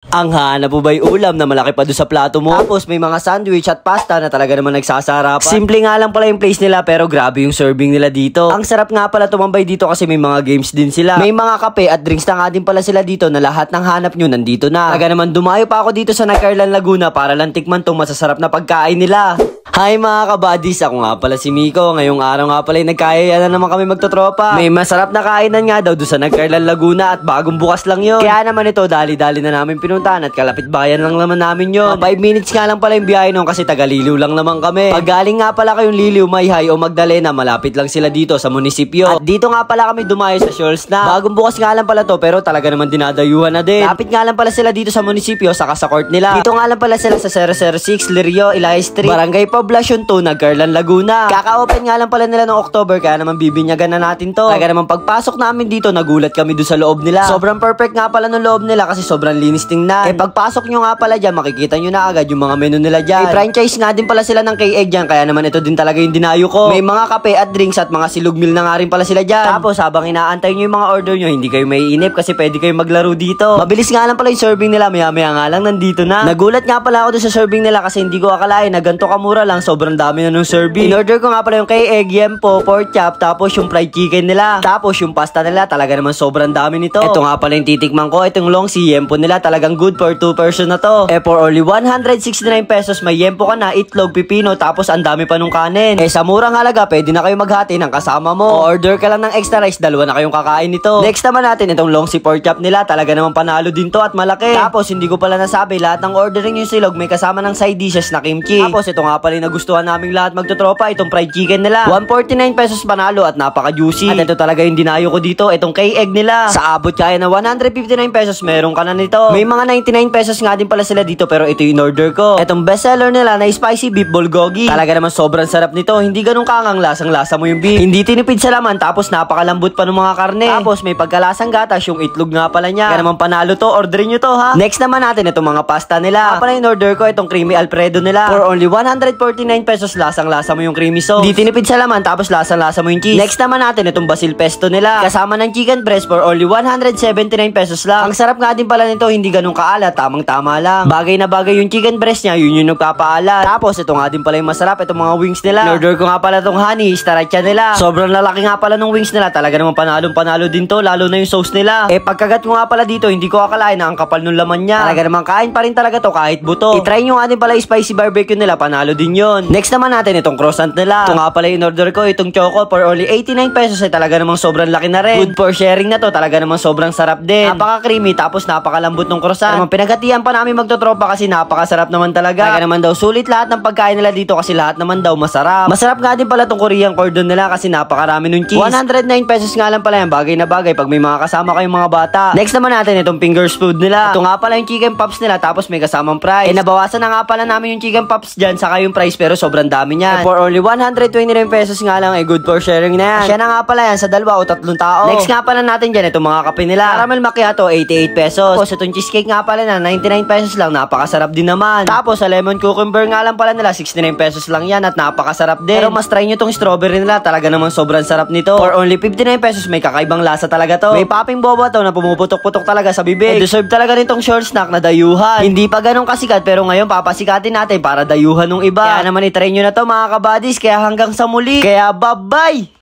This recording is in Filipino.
Ang hanap mo ba'y ulam na malaki pa doon sa plato mo? Tapos may mga sandwich at pasta na talaga naman nagsasarapan. Simple nga lang pala yung place nila pero grabe yung serving nila dito. Ang sarap nga pala tumambay dito kasi may mga games din sila. May mga kape at drinks na nga din pala sila dito na lahat ng hanap nyo nandito na. Talaga naman dumayo pa ako dito sa Nagcarlan Laguna para lang tikman tong masasarap na pagkain nila. Hi mga kabadis, ako nga pala si Miko. Ngayong araw nga pala nagkayaya na naman kami magtotropa. May masarap na kainan nga daw doon sa Nagcarlan Laguna at bagong bukas lang yun. Kaya naman ito dali-dali na namin pinuntahan at kalapit bayan lang naman namin yun. 5 minutes nga lang pala yung biyahe nun kasi taga-Liliw lang naman kami. Pag galing nga pala kayong Liliw, Mayhay o Magdalena, malapit lang sila dito sa munisipyo. At dito nga pala kami dumayo sa Shoals na. Bagong bukas nga lang pala to pero talaga naman dinadayuhan na din. Lapit nga lang pala sila dito sa munisipyo saka sa court nila. Dito nga lang pala sila sa 006 Lirio, Ilay Street, Barangay Poblacion 2, Nagcarlan Laguna. Kaka-open nga lang pala nila noong October kaya naman bibinyagan na natin to. Talaga naman pagpasok namin dito nagulat kami doon sa loob nila. Sobrang perfect nga pala ng loob nila kasi sobrang linis tingnan. Pagpasok nyo nga pala dyan makikita nyo na agad yung mga menu nila dyan. Franchise nga din pala sila ng K-Egg dyan kaya naman ito din talaga yung dinayo ko. May mga kape at drinks at mga silog meal na nga rin pala sila dyan. Tapos habang inaantay nyo yung mga order nyo hindi kayo maiinip kasi pwede kayo maglaro dito. Mabilis nga lang pala yung serving nila, maya-maya nga lang nandito na. Nagulat nga pala ako doon sa serving nila kasi hindi ko akalain na ganito kamura lang, sobrang dami na nung serving. In-order ko nga pala yung K-Egg, yempo, pork chop, tapos yung fried chicken nila. Tapos yung pasta nila talaga naman sobrang dami nito. Ito nga pala yung titikman ko, itong long si yempo nila talagang good for 2 person na to. For only 169 pesos may yempo ka na, itlog, pipino, tapos ang dami pa nung kanin. Sa murang halaga pwede na kayo maghati ng kasama mo. Order ka lang ng extra rice, dalawa na kayong kakain nito. Next naman natin itong long si pork chop nila, talaga naman panalo din to at malaki. Tapos hindi ko pala nasabi, lahat ng ordering yung silog may kasama ng side dishes na kimchi. Tapos ito nga pala yung nagustuhan naming lahat magtotropa, itong fried chicken nila. 149 pesos panalo at napaka-juicy. At ito talaga yung dinayo ko dito, itong K-Egg nila. Sa abot kaya na 159 pesos meron ka na nito. May mga 99 pesos nga din pala sila dito pero ito yung order ko. Itong bestseller nila na spicy beef bulgogi. Talaga naman sobrang sarap nito. Hindi ganun kangang lasang-lasa mo yung beef. Hindi tinipid sa laman tapos napakalambot pa ng mga karne. Tapos may pagkalasang gatas yung itlog nga pala niya. Kaya naman panalo to, orderin nyo to ha. Next naman natin itong mga pasta nila. Pala yung order ko itong creamy alfredo nila. For only 149 pesos lasang-lasa mo yung creamy sauce. Hindi tinipid sa laman tapos lasang-lasa mo yung cheese. Next naman natin itong basil pesto nila. Kasama ng chicken breast for only 179 pesos lang. Ang sarap nga din pala nito, hindi ganun kaalat, tamang-tama lang. Bagay na bagay yung chicken breast niya, yun yung nagpapaalat. Tapos ito nga din pala yung masarap, itong mga wings nila. In-order ko nga pala itong honey, staracha nila. Sobrang lalaki nga pala ng wings nila, talaga naman panalo din to, lalo na yung sauce nila. Pagkagat ko nga pala dito, hindi ko akalain na ang kapal ng laman niya. Talaga naman kain pa rin talaga to kahit buto. I-try nyo nga din pala yung spicy barbecue nila, panalo din yun. Next naman natin itong croissant nila. Ito nga pala yung order ko, itong choco for only 89 pesos ay talaga namang sobrang laki na rin. Good for sharing na to, talaga namang sobrang sarap din. Napaka-creamy tapos napakalambot ng croissant. Naman pinagatian pa namin magtotropa kasi napakasarap naman talaga. Talaga naman daw sulit lahat ng pagkain nila dito kasi lahat naman daw masarap. Masarap nga din pala tong Korean cordon nila kasi napakarami ng cheese. 109 pesos nga lang pala yan, bagay na bagay pag may mga kasama kayong mga bata. Next naman natin itong fingers food nila. Ito nga pala yung chicken pops nila tapos may kasamang price. Nabawasan na nga pala namin yung chicken pops dyan saka yung price pero sobrang dami niyan. For only 129 pesos nga lang ay good for sharing na yan. Siya na nga pala yan sa 2 o 3 tao. Next nga pala natin dyan itong mga kape nila. Caramel macchiato 88 pesos. Tapos itong cheesecake nga pala na 99 pesos lang, napakasarap din naman. Tapos sa lemon cucumber nga lang pala nila 69 pesos lang yan at napakasarap din. Pero mas try nyo tong strawberry nila, talaga naman sobrang sarap nito. For only 59 pesos may kakaibang lasa talaga to. May popping boba to na pumuputok-putok talaga sa bibig. Deserve talaga nitong short snack na dayuhan. Hindi pa ganun kasikat pero ngayon papasikatin natin para dayuhan ng iba. Kaya naman itry nyo na to mga kabadis. Kaya hanggang sa muli. Kaya bye-bye!